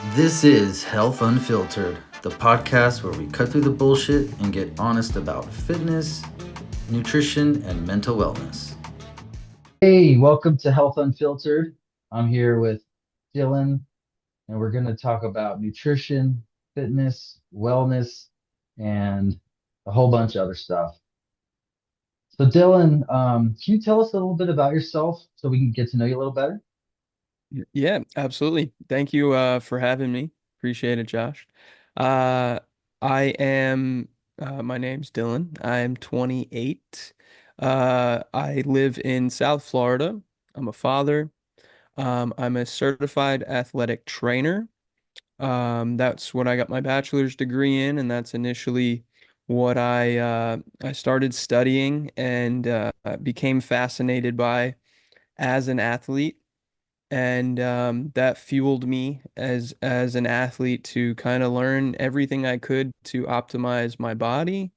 This is Health Unfiltered, the podcast where we cut through the bullshit and get honest about fitness, nutrition, and mental wellness. Hey, welcome to Health Unfiltered. I'm here with Dylan, and we're going to talk about nutrition, fitness, wellness, and a whole bunch of other stuff. So, Dylan, can you tell us a little bit about yourself so we can get to know you a little better? Yeah, absolutely. Thank you for having me. Appreciate it, Josh. Uh, I am my name's Dylan. I'm 28. I live in South Florida. I'm a father. I'm a certified athletic trainer. That's what I got my bachelor's degree in, and that's initially what I started studying and became fascinated by as an athlete, and that fueled me as an athlete to kind of learn everything I could to optimize my body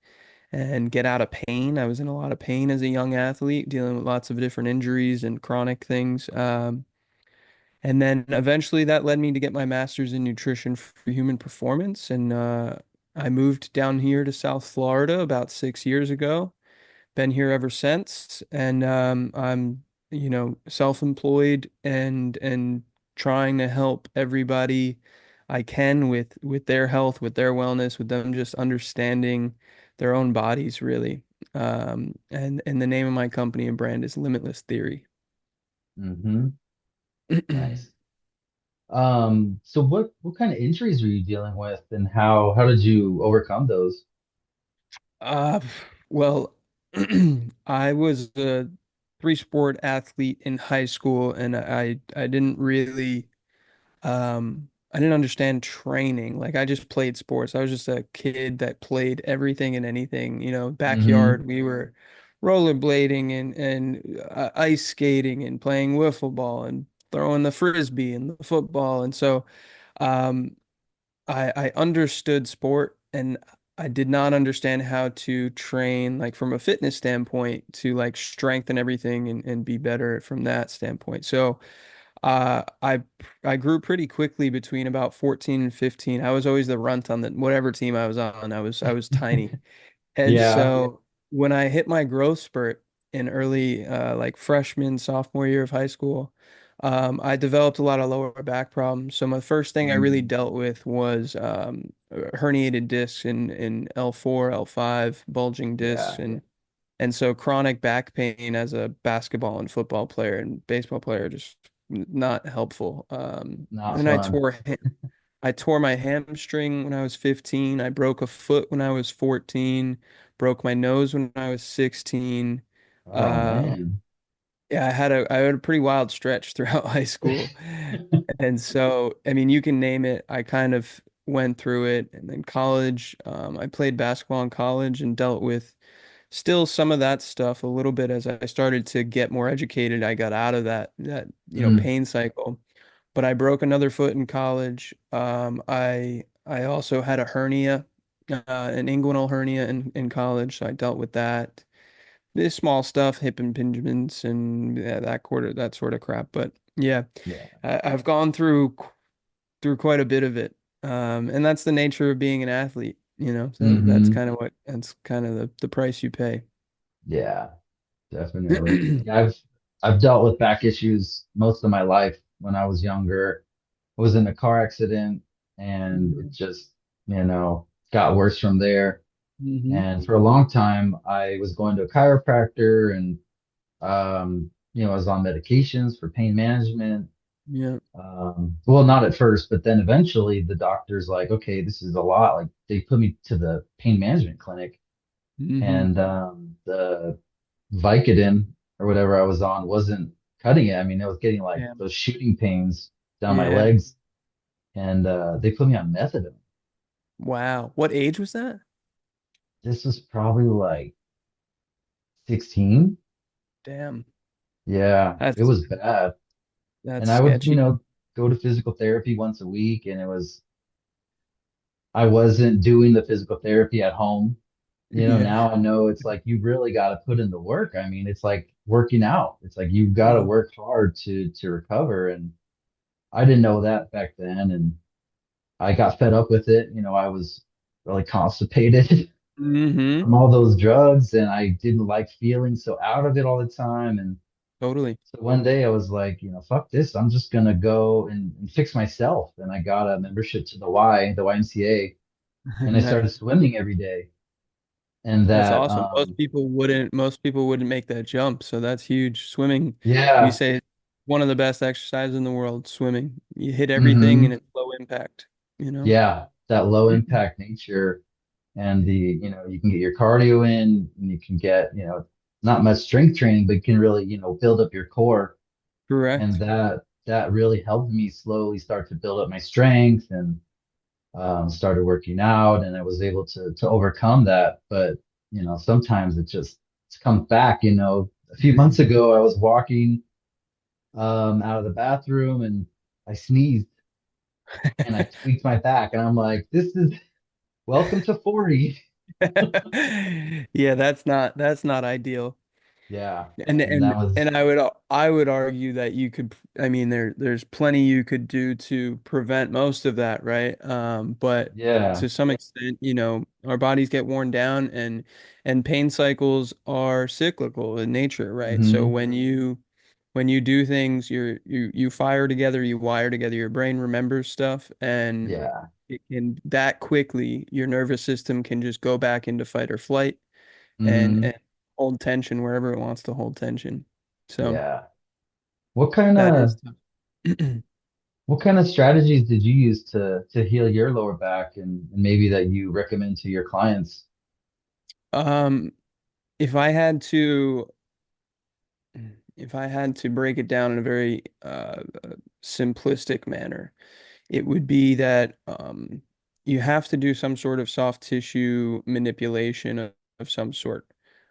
and get out of pain. I was in a lot of pain as a young athlete, dealing with lots of different injuries and chronic things. And then eventually that led me to get my master's in nutrition for human performance. And I moved down here to South Florida about 6 years ago. Been here ever since, and I'm, self-employed and trying to help everybody I can with their health, with their wellness, with them just understanding their own bodies, really. And the name of my company and brand is Limitless Theory. Mm-hmm. Nice. So what kind of injuries were you dealing with and how did you overcome those? Uh, well, I was a three-sport athlete in high school, and I didn't really. I didn't understand training. Like I just played sports. I was just a kid that played everything and anything. Mm-hmm. Backyard, we were rollerblading and ice skating and playing wiffle ball and throwing the frisbee and the football. And so um, I understood sport, and I did not understand how to train like from a fitness standpoint to like strengthen everything and be better from that standpoint. So uh, I I grew pretty quickly between about 14 and 15. I was always the runt on the whatever team I was on. I was tiny. And Yeah. so when I hit my growth spurt in early like freshman, sophomore year of high school, I developed a lot of lower back problems. So my first thing I really Mm. dealt with was herniated discs in L4, L5, bulging discs, Yeah. and so chronic back pain as a basketball and football player and baseball player just not helpful. Not And fun. I tore my hamstring when I was 15. I broke a foot when I was 14. Broke my nose when I was 16. Oh Um, man. yeah, I had a pretty wild stretch throughout high school. And so, I mean, you can name it. I kind of went through it. And then college, I played basketball in college and dealt with still some of that stuff a little bit as I started to get more educated. I got out of that Mm. pain cycle. But I broke another foot in college. I also had a hernia, an inguinal hernia in college, so I dealt with that. This small stuff, hip impingements and yeah, that sort of crap. But yeah, Yeah. I've gone through quite a bit of it. And that's the nature of being an athlete, So Mm-hmm. that's kind of the price you pay. Yeah, definitely. Yeah, I've dealt with back issues most of my life. When I was younger, I was in a car accident and it just, got worse from there. Hmm. And for a long time, I was going to a chiropractor and I was on medications for pain management. Yeah. Well, not at first, but then eventually the doctor's like, okay, this is a lot. Like they put me to the pain management clinic Hmm. and the Vicodin or whatever I was on wasn't cutting it. I mean, I was getting like Yeah. those shooting pains down my Yeah. legs and they put me on methadone. Wow. What age was that? This was probably like 16. Damn. Yeah, it That's was bad. that's And I would, sketchy. go to physical therapy once a week and I wasn't doing the physical therapy at home. Yeah. Now I know it's like you really got to put in the work. I mean, it's like working out. It's like you've got to Mhm. work hard to recover. And I didn't know that back then. And I got fed up with it. I was really constipated Hmm. from all those drugs, and I didn't like feeling so out of it all the time. And Totally. so one day I was like, fuck this. I'm just gonna go and fix myself. And I got a membership to the YMCA, and I started Nice. swimming every day. And That's that, awesome. Most people wouldn't make that jump, so that's huge. Swimming, we yeah, say one of the best exercises in the world, swimming. You hit everything and hmm it's low impact, you know? yeah, that low impact nature, and you can get your cardio in, and you can get, not much strength training, but you can really, build up your core. And Correct. that really helped me slowly start to build up my strength, and started working out, and I was able to overcome that. But sometimes it comes back. A few months ago, I was walking out of the bathroom, and I sneezed and I tweaked my back, and I'm like, this is welcome to 40. Yeah, that's not ideal. Yeah, And and that and was and I would argue that you could, I mean, there's plenty you could do to prevent most of that, right? But yeah. to some extent, our bodies get worn down, and pain cycles are cyclical in nature, right? So Hmm. when you do things, you fire together, you wire together, your brain remembers stuff, and Yeah. it can that quickly, your nervous system can just go back into fight or flight and Hmm. and hold tension wherever it wants to hold tension. So Yeah. What kind that of is tough. what kind of strategies did you use to heal your lower back, and maybe that you recommend to your clients? Um, if I had to, if I had to break it down in a very simplistic manner, it would be that you have to do some sort of soft tissue manipulation of some sort.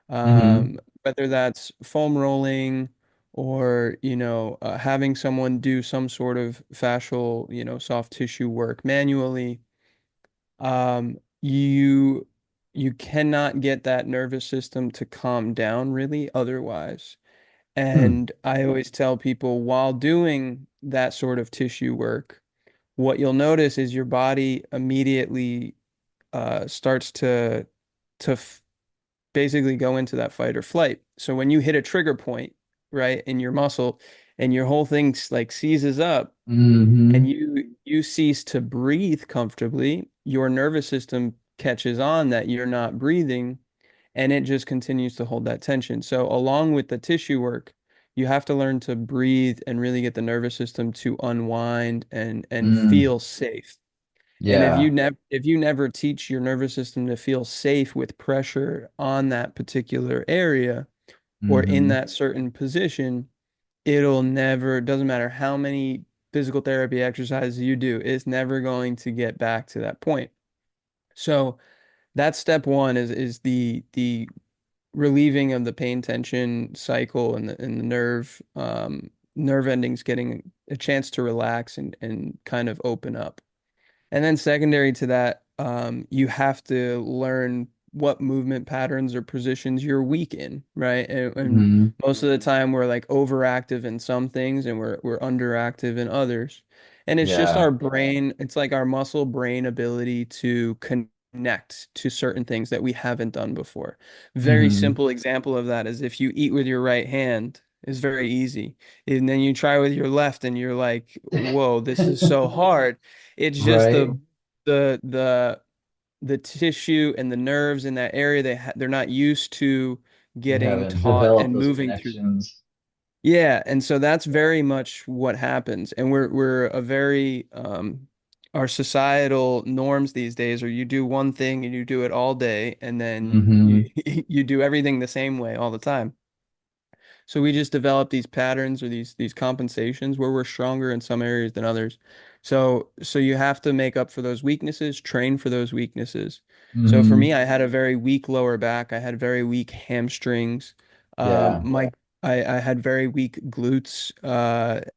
Hmm. Whether that's foam rolling or, having someone do some sort of fascial, soft tissue work manually. You cannot get that nervous system to calm down really otherwise. Hmm. And I always tell people while doing that sort of tissue work, what you'll notice is your body immediately starts to basically go into that fight or flight. So when you hit a trigger point, right, in your muscle, and your whole thing like seizes up, and Hmm. you cease to breathe comfortably, your nervous system catches on that you're not breathing, and it just continues to hold that tension. So along with the tissue work, you have to learn to breathe and really get the nervous system to unwind and Mm. feel safe. And if you Yeah. never teach your nervous system to feel safe with pressure on that particular area or in Hmm. that certain position, it'll never, doesn't matter how many physical therapy exercises you do, it's never going to get back to that point. So that's step one is the relieving of the pain tension cycle and the nerve endings getting a chance to relax and kind of open up. And then secondary to that, you have to learn what movement patterns or positions you're weak in, right? And Hmm. most of the time we're like overactive in some things and we're underactive in others. And it's just our Yeah. brain, it's like our muscle brain ability to connect to certain things that we haven't done before. Very Hmm. simple example of that is if you eat with your right hand, is very easy. And then you try with your left and you're like, whoa, this is so hard. It's just Right. the tissue and the nerves in that area, they're not used to You getting haven't taught developed and those moving through. connections. Yeah, and so that's very much what happens. And we're a very our societal norms these days are you do one thing and you do it all day and then you Hmm. you do everything the same way all the time. So we just develop these patterns or these compensations where we're stronger in some areas than others. So you have to make up for those weaknesses, train for those weaknesses. So for me, Hmm. I had a very weak lower back. I had very weak hamstrings. Yeah. My I had very weak glutes,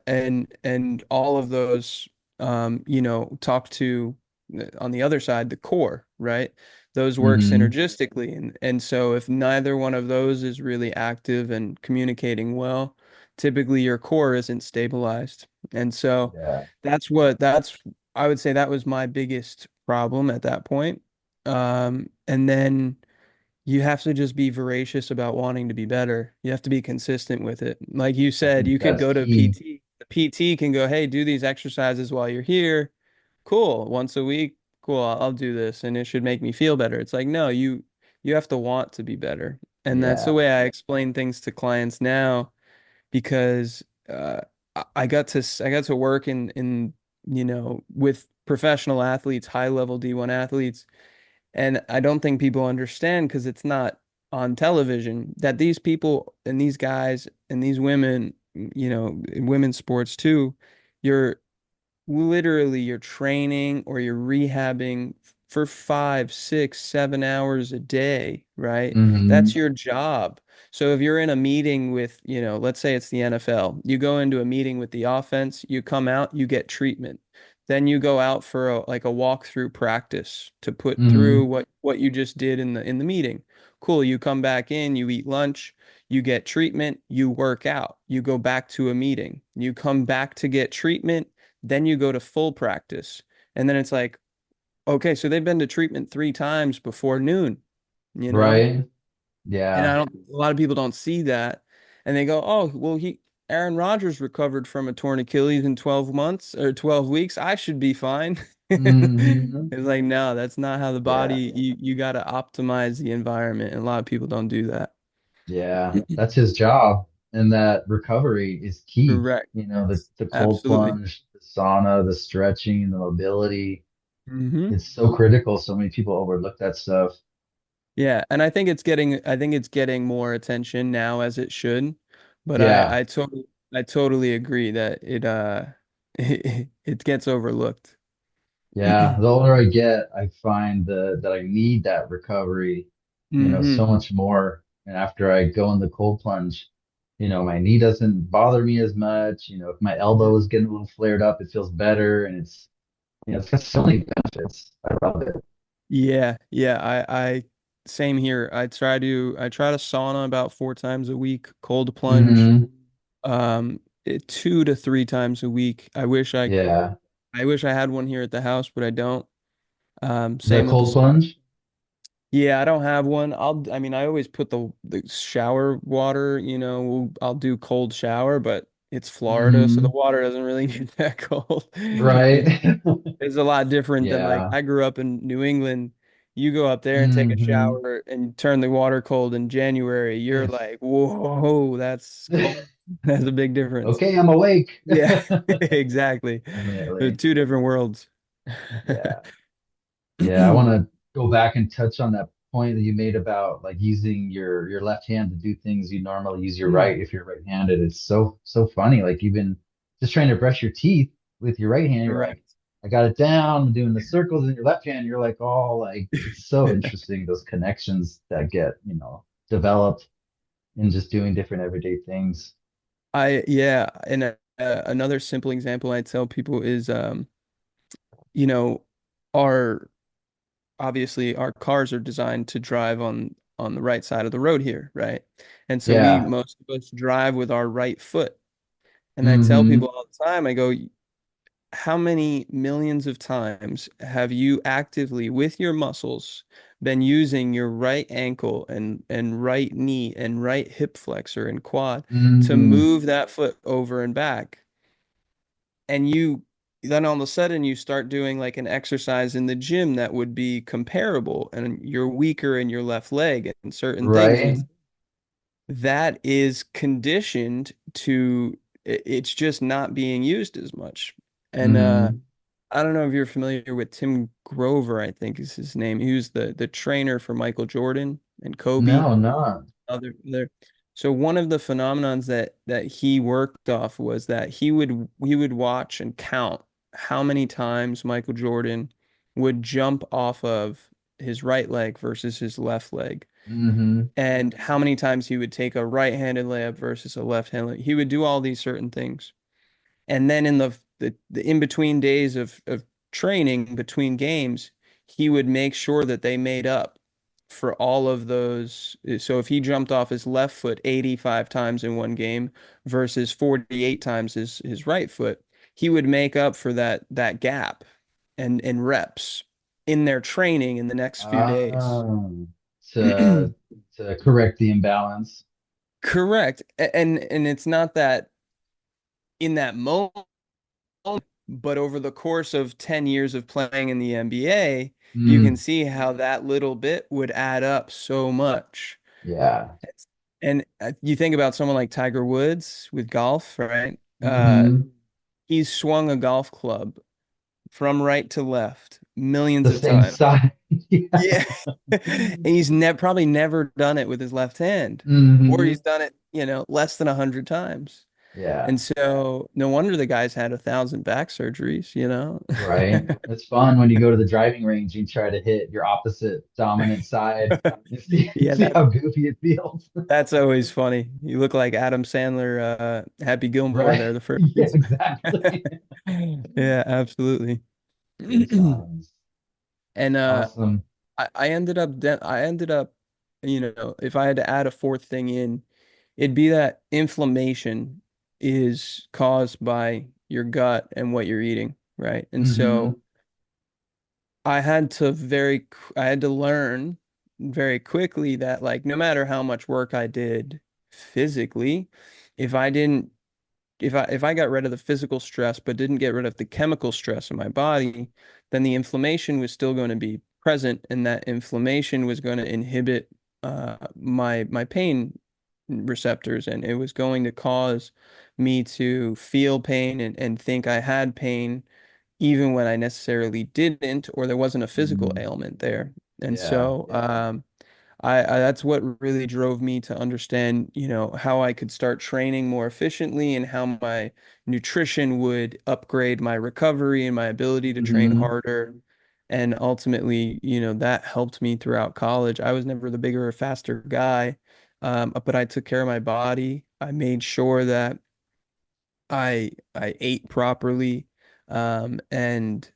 and all of those, talk to on the other side, the core, right? Those work Hmm. synergistically. And so if neither one of those is really active and communicating well, typically your core isn't stabilized. And so Yeah. that's I would say that was my biggest problem at that point. And then you have to just be voracious about wanting to be better. You have to be consistent with it. Like you I said, think you could that's go to a key. PT. The PT can go, hey, do these exercises while you're here. Cool. Once a week, cool, I'll do this and it should make me feel better. It's like, no, you have to want to be better. And that's the Yeah. way I explain things to clients now because I got to work in with professional athletes, high level D1 athletes, and I don't think people understand because it's not on television that these people and these guys and these women, in women's sports too, you're literally you're training or you're rehabbing for 5, 6, 7 hours a day, right? That's Hmm. your job. So if you're in a meeting with, let's say it's the NFL, you go into a meeting with the offense, you come out, you get treatment. Then you go out for like a walkthrough practice to put through Hmm. what you just did in the meeting. Cool. You come back in, you eat lunch, you get treatment, you work out, you go back to a meeting, you come back to get treatment, then you go to full practice. And then it's like, okay, so they've been to treatment 3 times before noon, you know? Right. And Yeah. a lot of people don't see that. And they go, oh, well, Aaron Rodgers recovered from a torn Achilles in 12 months or 12 weeks. I should be fine. Hmm. It's like, no, that's not how the Yeah. body, you got to optimize the environment. And a lot of people don't do that. Yeah. That's his job. And that recovery is key. Correct. The cold Absolutely. plunge, the sauna, the stretching, the mobility. Hmm. It's so critical. So many people overlook that stuff. Yeah, and I think it's getting more attention now as it should, but Yeah. I totally agree that it gets overlooked. Yeah. The older I get, I find that I need that recovery, so Hmm. much more. And after I go in the cold plunge, my knee doesn't bother me as much. If my elbow is getting a little flared up, it feels better. And it's got so many benefits. I love it. Yeah, yeah, I same here. I try to sauna about 4 times a week, cold plunge, Hmm. 2 to 3 times a week. Yeah. I wish I had one here at the house, but I don't. The Same with the cold sauna. plunge? Yeah, I don't have one. I mean, I always put the shower water, I'll do cold shower, but it's Florida, so the Hmm. water doesn't really get that cold. Right. It's a lot different than like Yeah. I grew up in New England. You go up there and take a Hmm. shower and turn the water cold in January. You're like, whoa, that's cold. That's a big difference. Okay, I'm awake. Yeah, exactly. They're Definitely. two different worlds. Yeah. Yeah, I want to go back and touch on that point that you made about like using your left hand to do things you normally use your Mm, right if you're right-handed. It's so funny. Like even just trying to brush your teeth with your right hand, you're like, correct. I got it down, I'm doing the circles in your left hand, you're like, oh, like it's so interesting those connections that get, developed in just doing different everyday things. Yeah, and another simple example I tell people is, you know, our obviously our cars are designed to drive on the right side of the road here, right? And so Yeah. most of us drive with our right foot. And I tell Hmm. people all the time, I go, how many millions of times have you actively with your muscles been using your right ankle and right knee and right hip flexor and quad to Hmm. move that foot over and back? And then all of a sudden you start doing like an exercise in the gym that would be comparable and you're weaker in your left leg and certain things and Right. it's that is conditioned to it's just not being used as much. And Hmm. I don't know if you're familiar with Tim Grover, I think is his name. He was the trainer for Michael Jordan and Kobe. No, not. Other. So one of the phenomenons that he worked off was that he would watch and count how many times Michael Jordan would jump off of his right leg versus his left leg, Hmm. and how many times he would take a right-handed layup versus a left-handed. He would do all these certain things. And then in the in-between days of training between games, he would make sure that they made up for all of those. So if he jumped off his left foot 85 times in one game versus 48 times his right foot, he would make up for that gap. and reps in their training in the next few days. Um, to to correct the imbalance. Correct. And it's not that in that moment, but over the course of 10 years of playing in the NBA, you can Mm, see how that little bit would add up so much. yeah. And you think about someone like Tiger Woods with golf, right? Hmm. He's swung a golf club from right to left millions The of same times. side. Yeah. Yeah. And he's ne probably never done it with his left hand, or Hmm. he's done it, less than 100 times. Yeah. And so no wonder the guy's had 1,000 back surgeries. Right. It's fun when you go to the driving range and try to hit your opposite dominant side. You see, Yeah, see how goofy it feels. that's always funny. You look like Adam Sandler, Happy Gilmore Right. there, the first Yeah, season. exactly. Yeah, absolutely. Good times. And Awesome. I ended up, if I had to add a fourth thing in, it'd be that inflammation is caused by your gut and what you're eating, right? And Hmm. so I had to learn very quickly that like no matter how much work I did physically, if I didn't if I got rid of the physical stress but didn't get rid of the chemical stress in my body, then the inflammation was still going to be present, and that inflammation was going to inhibit my pain receptors, and it was going to cause me to feel pain and think I had pain even when I necessarily didn't, or there wasn't a physical Hmm. ailment there. And Yeah. so I that's what really drove me to understand, how I could start training more efficiently and how my nutrition would upgrade my recovery and my ability to train Hmm. harder. And ultimately, that helped me throughout college. I was never the bigger or faster guy, but I took care of my body. I made sure that I ate properly, and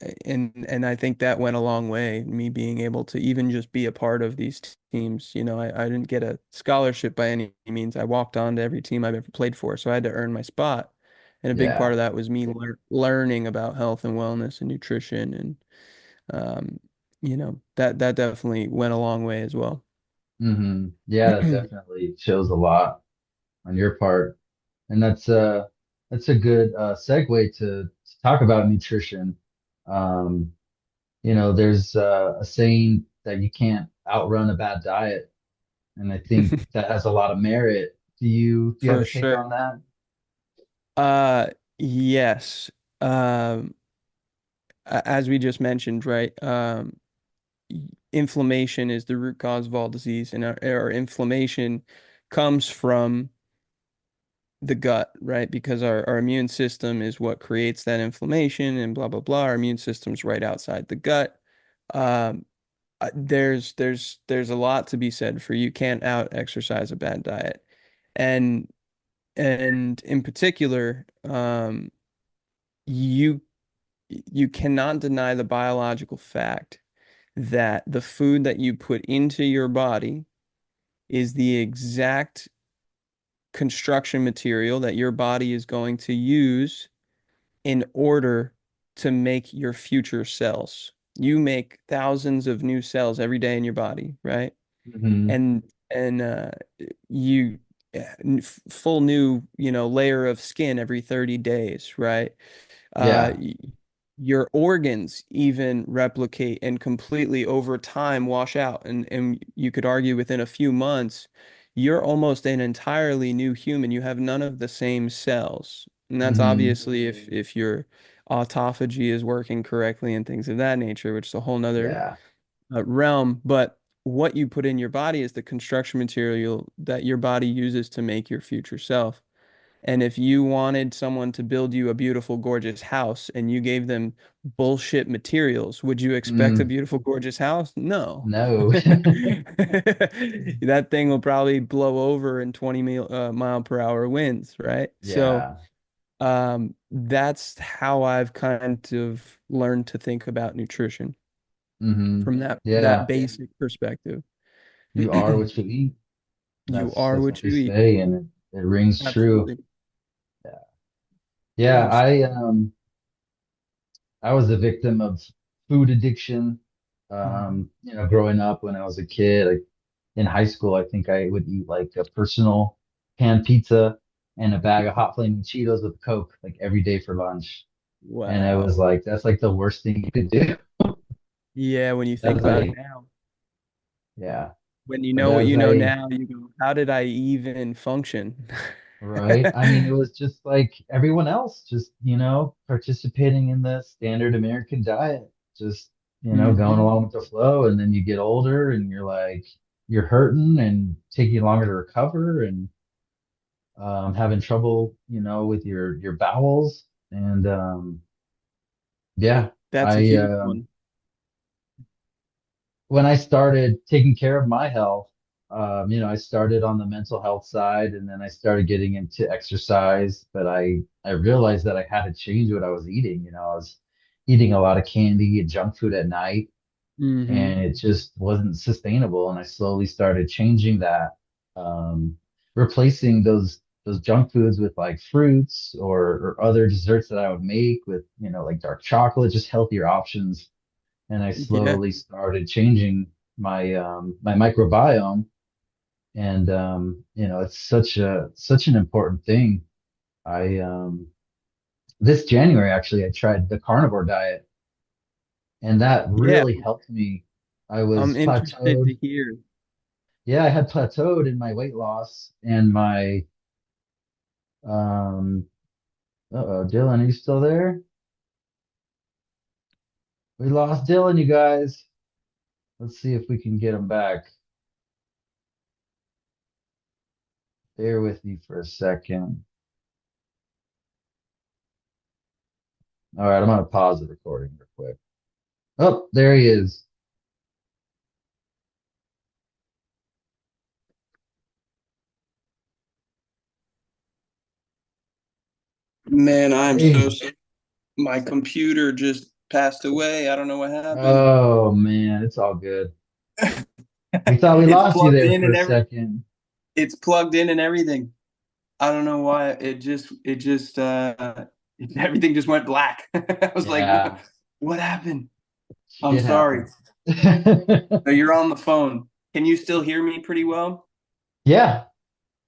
I think that went a long way, me being able to even just be a part of these teams. I didn't get a scholarship by any means. I walked on to every team I've ever played for, so I had to earn my spot. And a big part Yeah. of that was me learning about health and wellness and nutrition, and that definitely went a long way as well. Yeah, that definitely shows a lot on your part. And that's a good segue to talk about nutrition. Um, there's a saying that you can't outrun a bad diet, and I think that has a lot of merit. Do you have For a take sure. on that? Uh, yes. Um, as we just mentioned, right? Inflammation is the root cause of all disease, and our inflammation comes from the gut, right? Because our immune system is what creates that inflammation, and blah blah blah. Our immune system's right outside the gut. Um, there's a lot to be said for you can't out exercise a bad diet, and and in particular, you you cannot deny the biological fact that the food that you put into your body is the exact construction material that your body is going to use in order to make your future cells. You make thousands of new cells every day in your body, right? Hmm. And you full new, layer of skin every 30 days, right? Uh, Yeah. y- your organs even replicate and completely over time wash out. And you could argue within a few months, you're almost an entirely new human. You have none of the same cells. And that's Hmm. obviously if your autophagy is working correctly and things of that nature, which is a whole nother Yeah. realm. But what you put in your body is the construction material that your body uses to make your future self. And if you wanted someone to build you a beautiful, gorgeous house and you gave them bullshit materials, would you expect a Mm, beautiful, gorgeous house? No. no. That thing will probably blow over in 20 mile per hour winds, right? So Yeah. that's how I've kind of learned to think about nutrition Hmm. from that Yeah. basic perspective. You are what you eat. You That's are that's what what they you eat. say, and it rings true. Absolutely. Yeah. Yeah. Absolutely. I was a victim of food addiction. Mhm. Growing up when I was a kid, like in high school, I think I would eat like a personal pan pizza and a bag of hot flaming Cheetos with Coke like every day for lunch. And I was Wow. like, that's like the worst thing you could do. Yeah, when you think That's about it like, now, yeah. when you But know what as you know I now, you go, how did I even function? Right. I mean, it was just like everyone else, just, participating in the standard American diet, just, going Hmm. along with the flow. And then you get older and you're hurting and taking longer to recover and having trouble, with your bowels. And yeah, That's a I, huge one. when I started taking care of my health, I started on the mental health side and then I started getting into exercise, but I realized that I had to change what I was eating. I was eating a lot of candy and junk food at night Hmm. and it just wasn't sustainable. And I slowly started changing that, replacing those junk foods with like fruits or other desserts that I would make with, like dark chocolate, just healthier options and I Yeah, slowly started changing my microbiome. And it's such an important thing. I This January actually I tried the carnivore diet, and that yeah. really helped me. I I'm was interested plateaued. to hear. Yeah, I had plateaued in my weight loss and my uh-oh, Dylan, are you still there? We lost Dylan, you guys. Let's see if we can get him back. Bear with me for a second. All right, I'm gonna pause the recording real quick. Oh, there he is. Man, I'm so Hey. sorry. My computer just passed away. I don't know what happened. Oh man, it's all good. We thought we It's lost you plugged there in for and a second. it's plugged in and everything. I don't know why it just everything just went black. I was like, Yeah, what happened? I'm shit sorry. happens. So you're on the phone. Can you still hear me pretty well? Yeah,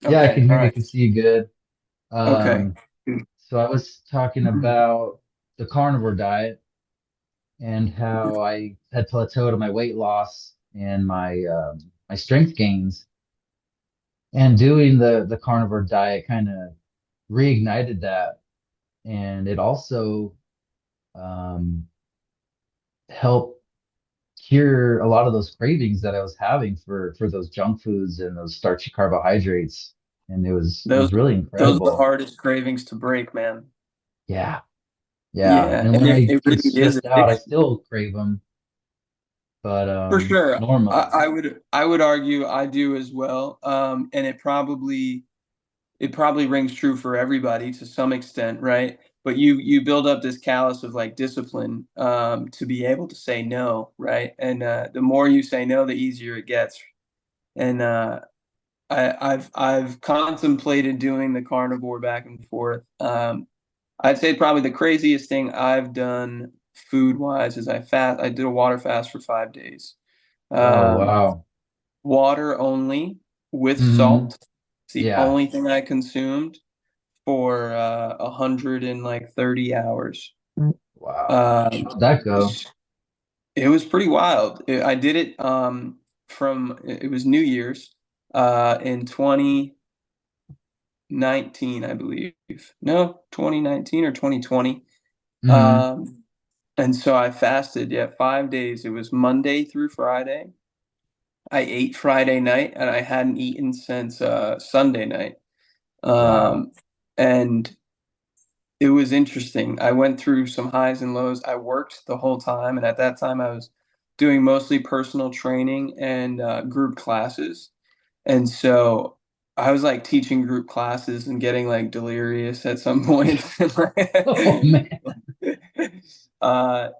yeah, I Okay. can All hear you, right. can see you good. Okay. Um, so I was talking about the carnivore diet and how I had plateaued on my weight loss and my strength gains, and doing the carnivore diet kind of reignited that, and it also um, helped cure a lot of those cravings that I was having for those junk foods and those starchy carbohydrates. And it was Those really those are the incredible. hardest cravings to break, man. Yeah. Yeah. Yeah, And and when it, I it get really is stressed out, I addictive. still crave them, but For sure. normally, I would argue I do as well. And it probably rings true for everybody to some extent, right? But you build up this callus of like discipline to be able to say no, right? And the more you say no, the easier it gets. And I've contemplated doing the carnivore back and forth. I'd say probably the craziest thing I've done food wise is I did a water fast for 5 days. oh Um, wow. Water only with Hmm. salt. It's the Yeah. only thing I consumed for 130 hours. Wow. Um, How'd that go? it was pretty wild. I did it from it was New Year's in 2019, I believe. No, 2019 or 2020. Hmm. Um, and so I fasted, yeah, 5 days. It was Monday through Friday. I ate Friday night and I hadn't eaten since Sunday night. Wow. Um, and it was interesting. I went through some highs and lows. I worked the whole time, and at that time, I was doing mostly personal training and group classes. And so I was like teaching group classes and getting like delirious at some point. Oh man. I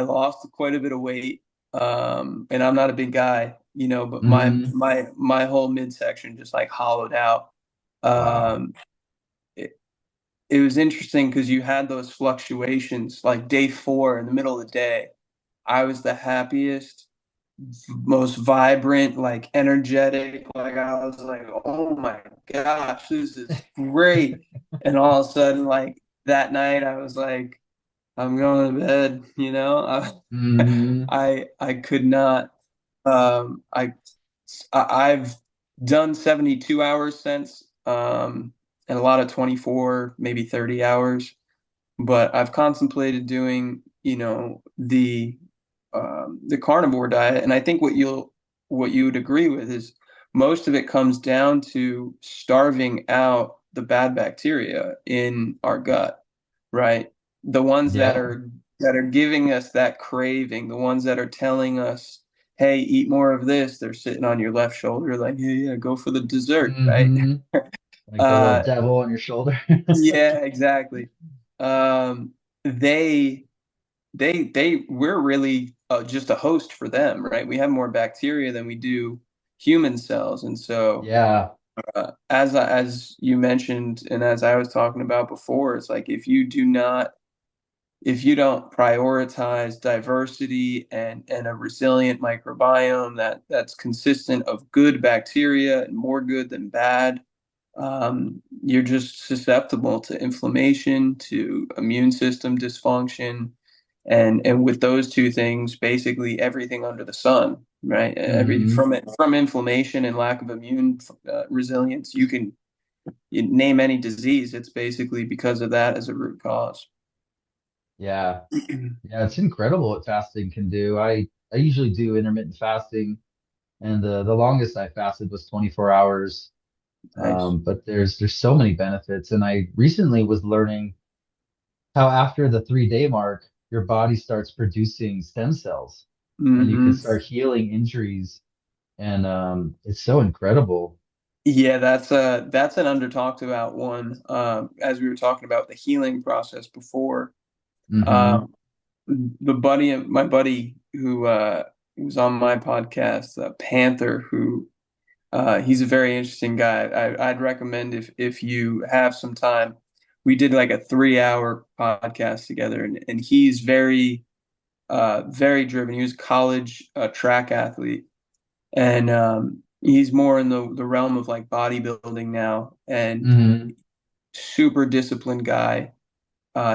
lost quite a bit of weight, and I'm not a big guy, but Hmm. my whole midsection just like hollowed out. Wow. Um, it was interesting because you had those fluctuations. Like day 4 in the middle of the day, I was the happiest, most vibrant, like energetic. Like I was like, oh my gosh, this is great. And all of a sudden, like that night, I was like, I'm going to bed, you know? Hmm. I could not. Um, I I've done 72 hours since, and a lot of 24, maybe 30 hours. But I've contemplated doing, the carnivore diet, and I think what you would agree with is most of it comes down to starving out the bad bacteria in our gut, right? The ones Yeah. that are giving us that craving, the ones that are telling us, "Hey, eat more of this." They're sitting on your left shoulder, like, "Yeah, yeah, go for the dessert," right? Hmm. Like the little Uh, devil on your shoulder. yeah, exactly. Um, they we're really just a host for them, right? We have more bacteria than we do human cells, and so Yeah. as you mentioned, and as I was talking about before, it's like if you don't prioritize diversity and a resilient microbiome that's consistent of good bacteria and more good than bad, you're just susceptible to inflammation, to immune system dysfunction, and with those two things, basically everything under the sun, right? Every Hmm. from inflammation and lack of immune resilience, you name any disease, it's basically because of that as a root cause. Yeah. Yeah, it's incredible what fasting can do. I usually do intermittent fasting, and the longest I fasted was 24 hours. Nice. But there's so many benefits, and I recently was learning how after the 3 day mark, your body starts producing stem cells, and you can Hmm. start healing injuries, and it's so incredible. Yeah, that's an under talked about one. As we were talking about the healing process before, Hmm. um, my buddy who was on my podcast, Panther, who he's a very interesting guy. I'd recommend if you have some time. We did like a 3 hour podcast together, and he's very driven. He was a college track athlete, and he's more in the realm of like bodybuilding now, and Hmm. super disciplined guy.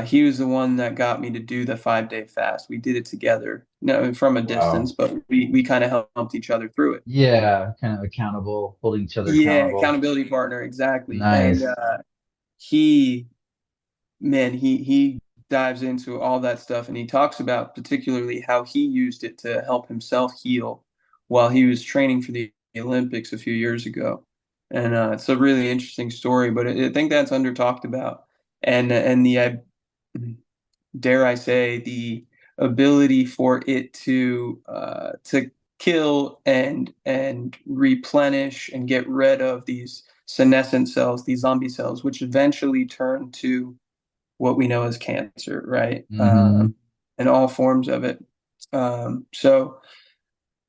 He was the one that got me to do the 5 day fast. We did it together, no, from a distance, Wow. but we kind of helped each other through it. Yeah, kind of accountable, holding each other Yeah, accountable. accountability partner, exactly. And Nice. he, man, he dives into all that stuff, and he talks about particularly how he used it to help himself heal while he was training for the Olympics a few years ago. And it's a really interesting story, but I think that's under talked about. And the dare I say, the ability for it to kill and replenish and get rid of these senescent cells, these zombie cells, which eventually turn to what we know as cancer, right? Hmm. And all forms of it. So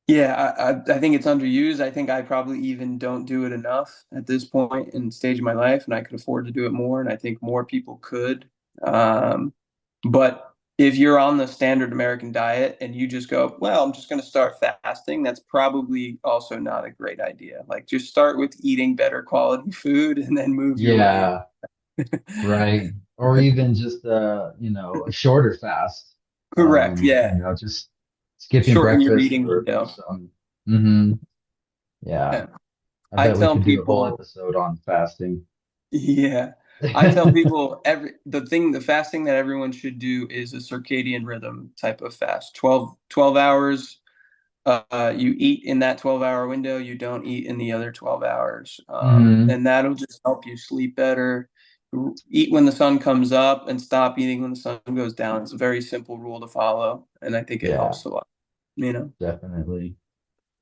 yeah, I think it's underused. I think I probably even don't do it enough at this point in stage of my life, and I could afford to do it more, and I think more people could. Um, but if you're on the standard American diet and you just go, well, I'm just going to start fasting, that's probably also not a great idea. Like just start with eating better quality food and then move your way Yeah, right. Or even just a shorter fast. Correct. Yeah. Just skipping Shorten your breakfast eating or window. something. Hmm. Yeah. Yeah. I I bet we tell could do a whole people, episode on fasting. yeah, I tell people the fasting that everyone should do is a circadian rhythm type of fast. 12 hours. You eat in that 12-hour window. You don't eat in the other 12 hours. Hmm. And that'll just help you sleep better. Eat when the sun comes up and stop eating when the sun goes down. It's a very simple rule to follow, and I think it Yeah, helps a lot, you know? definitely.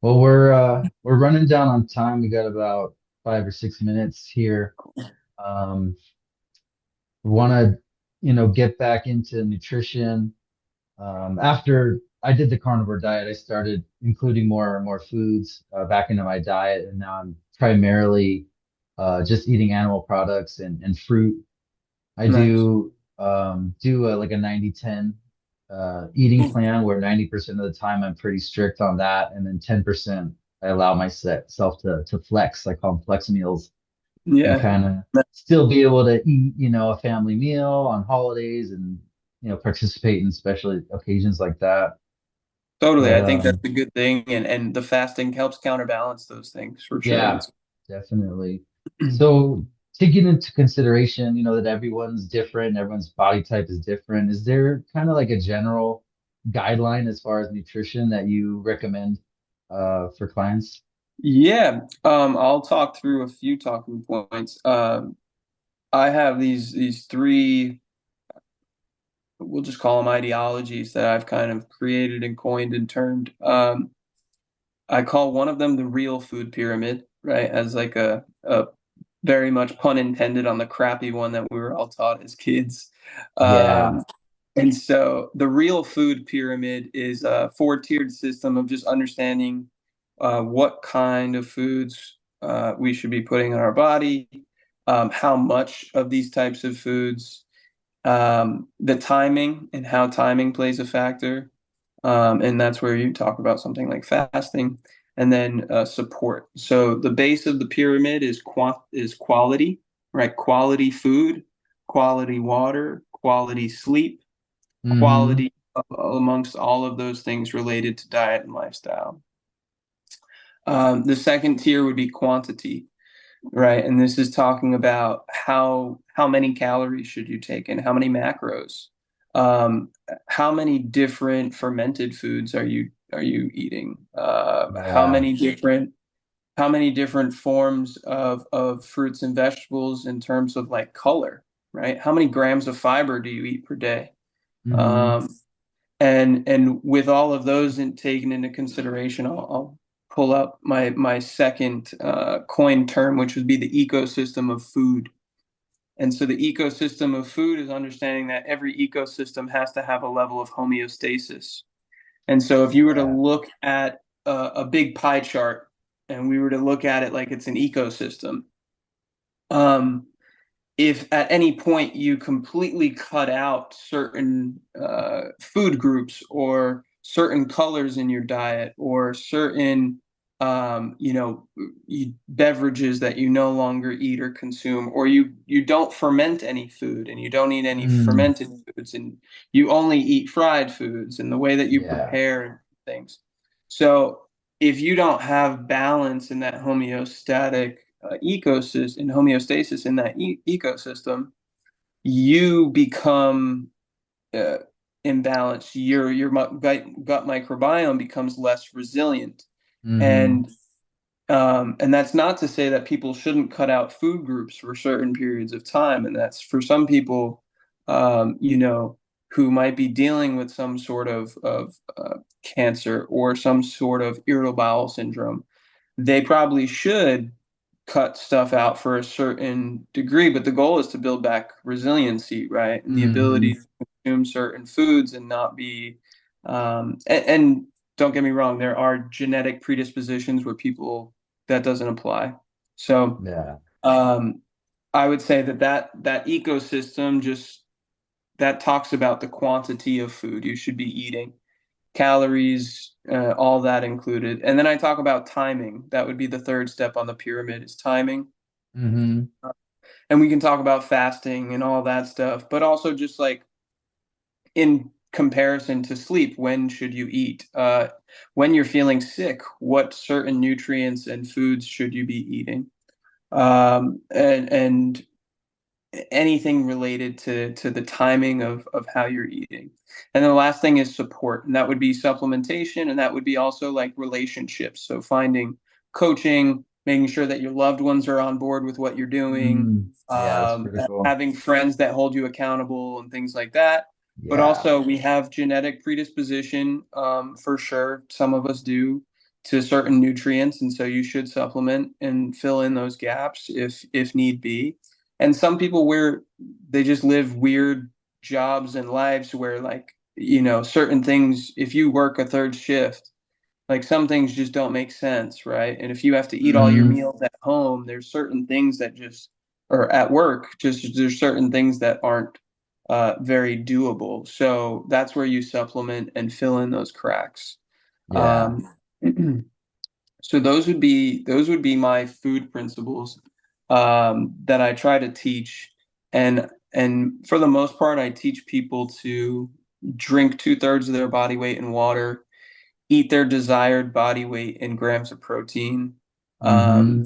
Well, we're running down on time. We got about 5 or 6 minutes here. Um, we want to, get back into nutrition. After I did the carnivore diet, I started including more foods back into my diet, and now I'm primarily just eating animal products and fruit. I Nice. do like a 90/10 eating plan where 90% of the time I'm pretty strict on that, and then 10% I allow myself to flex. I call them flex meals, and Yeah. kind of still be able to eat, a family meal on holidays and participate in special occasions like that. Totally. But I think that's a good thing. And the fasting helps counterbalance those things for sure. yeah, definitely. So taking into consideration, that everyone's different, everyone's body type is different, is there kind of like a general guideline as far as nutrition that you recommend for clients? Yeah. I'll talk through a few talking points. I have these three, we'll just call them ideologies that I've kind of created and coined and termed. I call one of them the real food pyramid, right? As like a very much pun intended on the crappy one that we were all taught as kids. Yeah. Um, and so the real food pyramid is a four-tiered system of just understanding what kind of foods we should be putting in our body, how much of these types of foods, the timing and how timing plays a factor. And that's where you talk about something like fasting, and then support. So the base of the pyramid is quality, right? Quality food, quality water, quality sleep, Mm-hmm. quality amongst all of those things related to diet and lifestyle. The second tier would be quantity, right? And this is talking about how many calories should you take in, how many macros, um, how many different fermented foods are you eating, Yeah. how many different forms of fruits and vegetables in terms of like color, right? How many grams of fiber do you eat per day? Mm-hmm. Um, and with all of those taken into consideration, I'll pull up my second coin term, which would be the ecosystem of food. And so the ecosystem of food is understanding that every ecosystem has to have a level of homeostasis. And so if you were to Yeah. look at a big pie chart and we were to look at it like it's an ecosystem, um, if at any point you completely cut out certain food groups or certain colors in your diet or certain beverages that you no longer eat or consume, or you don't ferment any food and you don't eat any Mm. fermented foods and you only eat fried foods and the way that you Yeah. prepare things. So if you don't have balance in that homeostatic ecosystem and homeostasis in that ecosystem, you become uh, imbalanced. Your gut microbiome becomes less resilient, Mm-hmm. and that's not to say that people shouldn't cut out food groups for certain periods of time. And that's for some people, who might be dealing with some sort of cancer or some sort of irritable bowel syndrome. They probably should cut stuff out for a certain degree, but the goal is to build back resiliency, right? And the ability Mm-hmm. to consume certain foods and not be, and don't get me wrong, there are genetic predispositions where people that doesn't apply. So Yeah. um, I would say that ecosystem just that talks about the quantity of food you should be eating, calories, all that included. And then I talk about timing. That would be the third step on the pyramid is timing. Mm-hmm. And we can talk about fasting and all that stuff, but also just like in comparison to sleep, when should you eat? When you're feeling sick, what certain nutrients and foods should you be eating? And anything related to the timing of how you're eating. And then the last thing is support, and that would be supplementation, and that would be also like relationships. So finding coaching, making sure that your loved ones are on board with what you're doing, Mm. Yeah, that's critical. having friends that hold you accountable and things like that. But Yeah. also we have genetic predisposition, for sure. Some of us do to certain nutrients, and so you should supplement and fill in those gaps if need be. And some people where they just live weird jobs and lives where like certain things, if you work a third shift, like some things just don't make sense, right? And if you have to eat all your Mm-hmm. meals at home, there's certain things that just or at work, just there's certain things that aren't very doable. So that's where you supplement and fill in those cracks. Yeah. Um, so those would be my food principles that I try to teach, and for the most part, I teach people to drink 2/3 of their body weight in water, eat their desired body weight in grams of protein, Mm-hmm. um,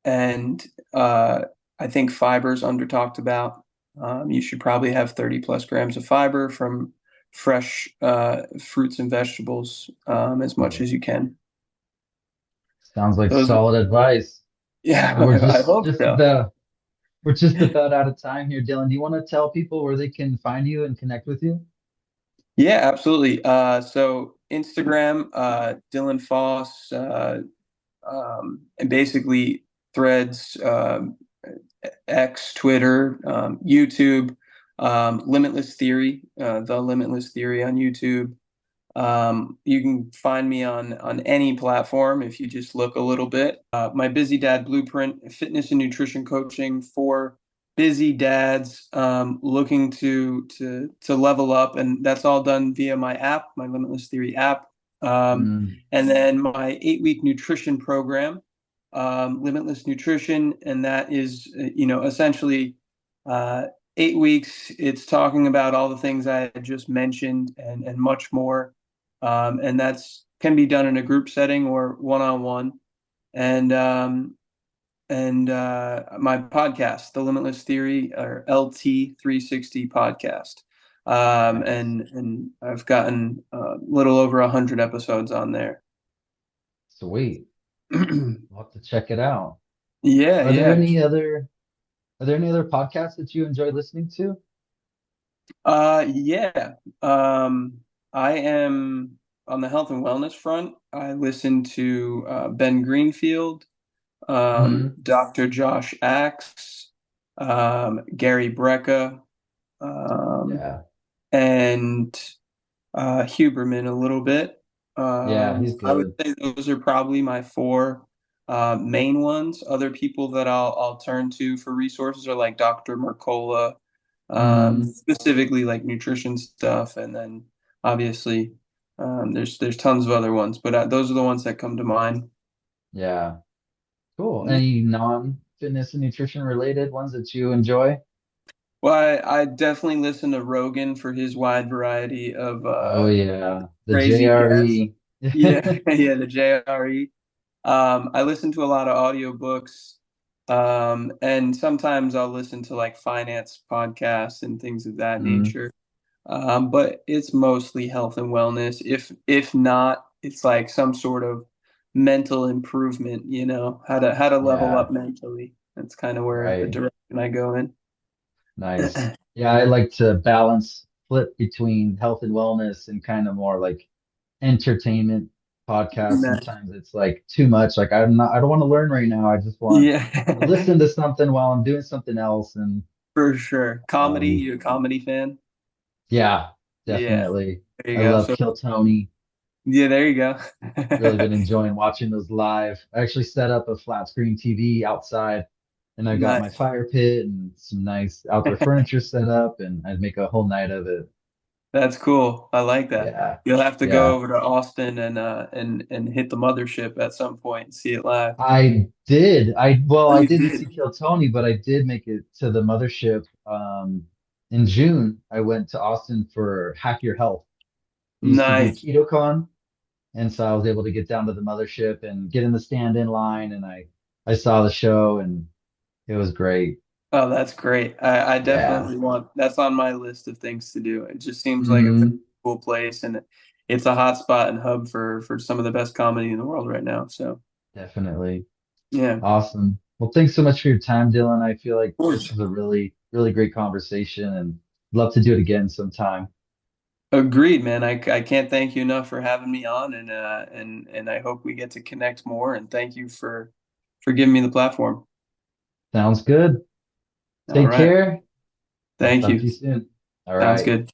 and I think fiber's under talked about. You should probably have 30 plus grams of fiber from fresh fruits and vegetables as much Yeah. as you can. Sounds like Those, solid advice. yeah, We're I just hope just so. about we're just about out of time here, Dylan. Do you want to tell people where they can find you and connect with you? Yeah, absolutely. So Instagram, Dylan Foss, and basically Threads, X, Twitter, YouTube, Limitless Theory, the Limitless Theory on YouTube. You can find me on any platform if you just look a little bit. My Busy Dad Blueprint, fitness and nutrition coaching for busy dads looking to level up, and that's all done via my app, my Limitless Theory app. Um, Mm, and then my 8-week nutrition program, Limitless Nutrition, and that is essentially. Uh, 8 weeks. It's talking about all the things I just mentioned and much more, and that's can be done in a group setting or one-on-one. And my podcast, the Limitless Theory or LT360 podcast, nice. and I've gotten a little over 100 episodes on there. Sweet. Yeah, We'll have to check it out. Are there yeah. any other are there any other podcasts that you enjoy listening to? Yeah. I am on the health and wellness front. I listen to Ben Greenfield, Hmm. Dr. Josh Axe, Gary Brecka, um, Yeah. and Huberman a little bit. Yeah, he's I would good. say those are probably my four main ones. Other people that I'll turn to for resources are like Dr. Mercola, Hmm. specifically like nutrition stuff, and then obviously there's tons of other ones, but those are the ones that come to mind. Yeah. Cool. Any non-fitness and nutrition related ones that you enjoy? Well, I definitely listen to Rogan for his wide variety of Oh yeah. The crazy guests. JRE. Yeah, yeah, the JRE. I listen to a lot of audiobooks, and sometimes I'll listen to like finance podcasts and things of that Mm, nature. But it's mostly health and wellness. If not, it's like some sort of mental improvement, how to level yeah. up mentally. That's kind of where the Right. direction I go in. Nice. Yeah, I like to balance flip between health and wellness and kind of more like entertainment podcasts. Sometimes it's like too much. Like I don't want to learn right now. I just want to Yeah, listen to something while I'm doing something else. And for sure. Comedy, um, you a comedy fan? yeah, Yeah, definitely. there you I go. love So Kill Tony. yeah, there you go. Really been enjoying watching those live. I actually set up a flat screen TV outside and I got my Nice. fire pit and some nice outdoor furniture set up and I'd make a whole night of it. That's cool. I like that. Yeah. You'll have to go Yeah. over to Austin and hit the mothership at some point and see it live. I did. Oh, I you didn't see did. Kill Tony, but I did make it to the mothership. In June, I went to Austin for Hack Your Health. They used to do Nice. KetoCon, and so I was able to get down to the mothership and get in the stand-in line, and I saw the show, and it was great. Oh, that's great. I Yeah. definitely want that's on my list of things to do. It just seems like a Hmm. very cool place, and it's a hot spot and hub for some of the best comedy in the world right now. So Definitely. yeah, of Awesome. Well, thanks so much for your time, Dylan. I feel like this course. was a really, really great conversation, and love to do it again sometime. Agreed, man. I can't thank you enough for having me on, and I hope we get to connect more. And thank you for giving me the platform. Sounds good. All Take right. care. I'll Thank talk to you. you soon. All Sounds right. good.